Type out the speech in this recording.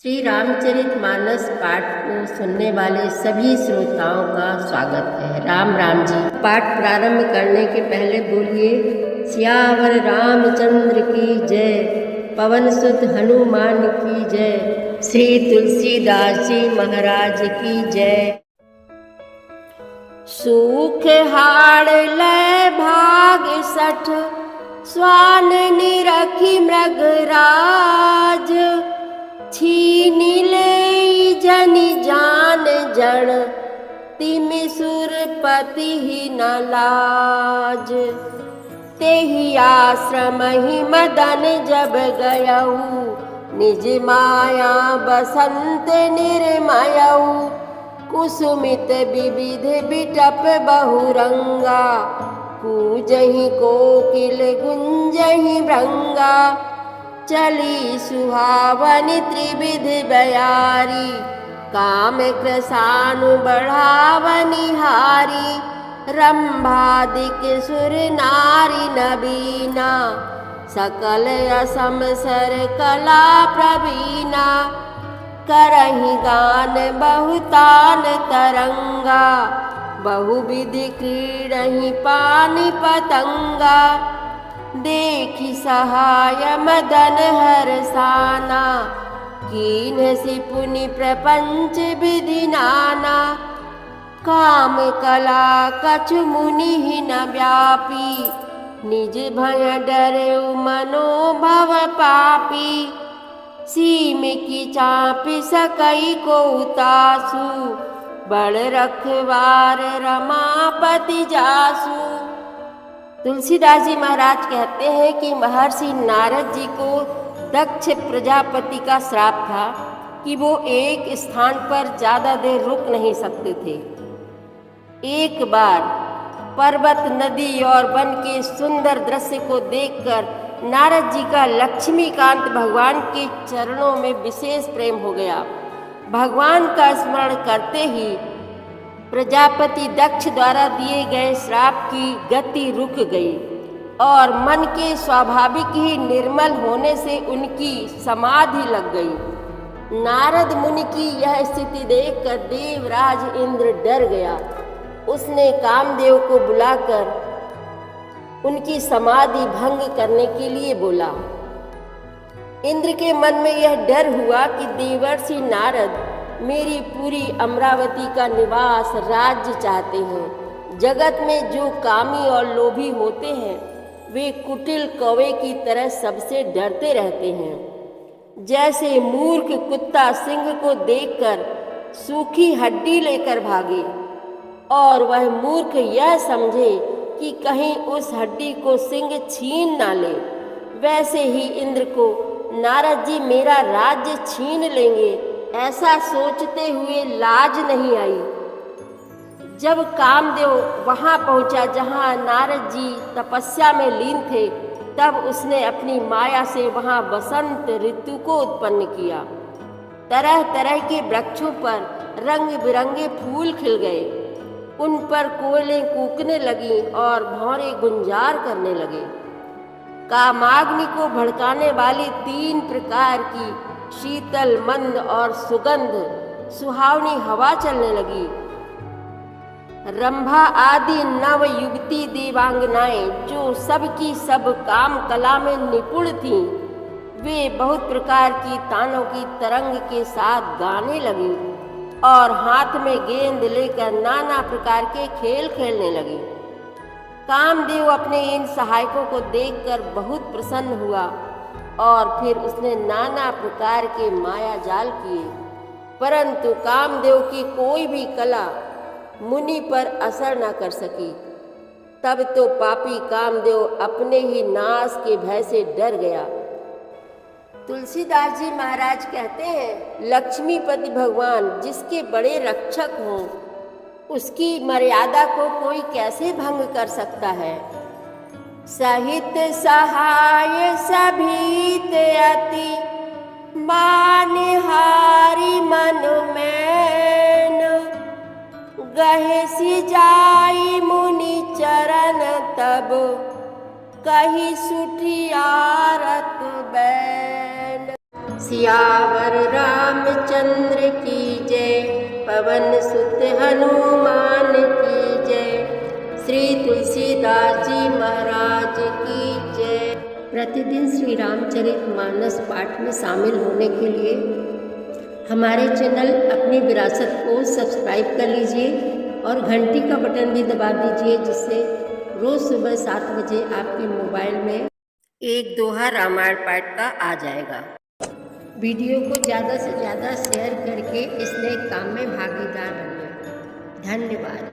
श्री रामचरितमानस पाठ को सुनने वाले सभी श्रोताओं का स्वागत है। राम राम जी। पाठ प्रारंभ करने के पहले बोलिए सियावर रामचंद्र की जय, पवन सुत हनुमान की जय, श्री तुलसीदास जी महाराज की जय। सूख हाड़ लय भाग सठ, स्वान निरखी मृगराज, छीन ले जनि जान जन, तिम सुरपति ही न लाज। तेहि आश्रम ही मदन जब गयऊ, निज माया बसंत निर्मयऊ। कुसुमित विविध बिटप बहुरंगा, कूजहि कोकिल गुंजहि भृंगा। चली सुहावनी त्रिविध बयारी, काम कृसानु बढ़ावनी हारी। रंभादिक सुर नारी नबीना, सकल असम सर कला प्रवीणा। करहि गान बहुतान तरंगा, बहुविधि क्रीडहि पानि पतंगा। देखि सहाय मदन हरसाना, कीन्हसि पुनि प्रपंच विधि नाना। काम कला कछु मुनि ही न व्यापी, निज भय डरेउ मनोभव पापी। सीम की चापी सकई को उतासु, बड़ रखवार रमापति जासु। तुलसीदास जी महाराज कहते हैं कि महर्षि नारद जी को दक्ष प्रजापति का श्राप था कि वो एक स्थान पर ज़्यादा देर रुक नहीं सकते थे। एक बार पर्वत, नदी और वन के सुंदर दृश्य को देखकर नारद जी का लक्ष्मीकांत भगवान के चरणों में विशेष प्रेम हो गया। भगवान का स्मरण करते ही प्रजापति दक्ष द्वारा दिए गए श्राप की गति रुक गई और मन के स्वाभाविक ही निर्मल होने से उनकी समाधि लग गई। नारद मुनि की यह स्थिति देखकर देवराज इंद्र डर गया। उसने कामदेव को बुलाकर उनकी समाधि भंग करने के लिए बोला। इंद्र के मन में यह डर हुआ कि देवर्षि नारद मेरी पूरी अमरावती का निवास राज्य चाहते हैं। जगत में जो कामी और लोभी होते हैं वे कुटिल कौवे की तरह सबसे डरते रहते हैं। जैसे मूर्ख कुत्ता सिंह को देखकर सूखी हड्डी लेकर भागे और वह मूर्ख यह समझे कि कहीं उस हड्डी को सिंह छीन ना ले, वैसे ही इंद्र को नारद जी मेरा राज्य छीन लेंगे ऐसा सोचते हुए लाज नहीं आई। जब कामदेव वहां पहुंचा जहां नारद जी तपस्या में लीन थे, तब उसने अपनी माया से वहां वसंत ऋतु को उत्पन्न किया। तरह तरह के वृक्षों पर रंग बिरंगे फूल खिल गए, उन पर कोयलें कूकने लगीं और भौरे गुंजार करने लगे। कामाग्नि को भड़काने वाली 3 प्रकार की शीतल, मंद और सुगंध सुहावनी हवा चलने लगी। रंभा आदि नव युवती देवांगनाएं जो सबकी सब काम कला में निपुण थीं, वे बहुत प्रकार की तानों की तरंग के साथ गाने लगी और हाथ में गेंद लेकर नाना प्रकार के खेल खेलने लगी। कामदेव अपने इन सहायकों को देखकर बहुत प्रसन्न हुआ और फिर उसने नाना प्रकार के माया जाल किए, परंतु कामदेव की कोई भी कला मुनि पर असर न कर सकी। तब तो पापी कामदेव अपने ही नाश के भय से डर गया। तुलसीदास जी महाराज कहते हैं लक्ष्मीपति भगवान जिसके बड़े रक्षक हों, उसकी मर्यादा को कोई कैसे भंग कर सकता है। सहित सहाय सभीत अति, बानिहारी मन मैन। गहसी जाई मुनि चरण तब, कही सुठियारत बैन। सियावर रामचंद्र की जय, पवन सुत हनुमान की जय, श्री तुलसीदास जी महाराज की जय। प्रतिदिन श्री रामचरितमानस पाठ में शामिल होने के लिए हमारे चैनल अपनी विरासत को सब्सक्राइब कर लीजिए और घंटी का बटन भी दबा दीजिए, जिससे रोज़ सुबह 7 बजे आपके मोबाइल में एक दोहा रामायण पाठ का आ जाएगा। वीडियो को ज़्यादा से ज़्यादा शेयर करके इस नए काम में भागीदार बनिए। धन्यवाद।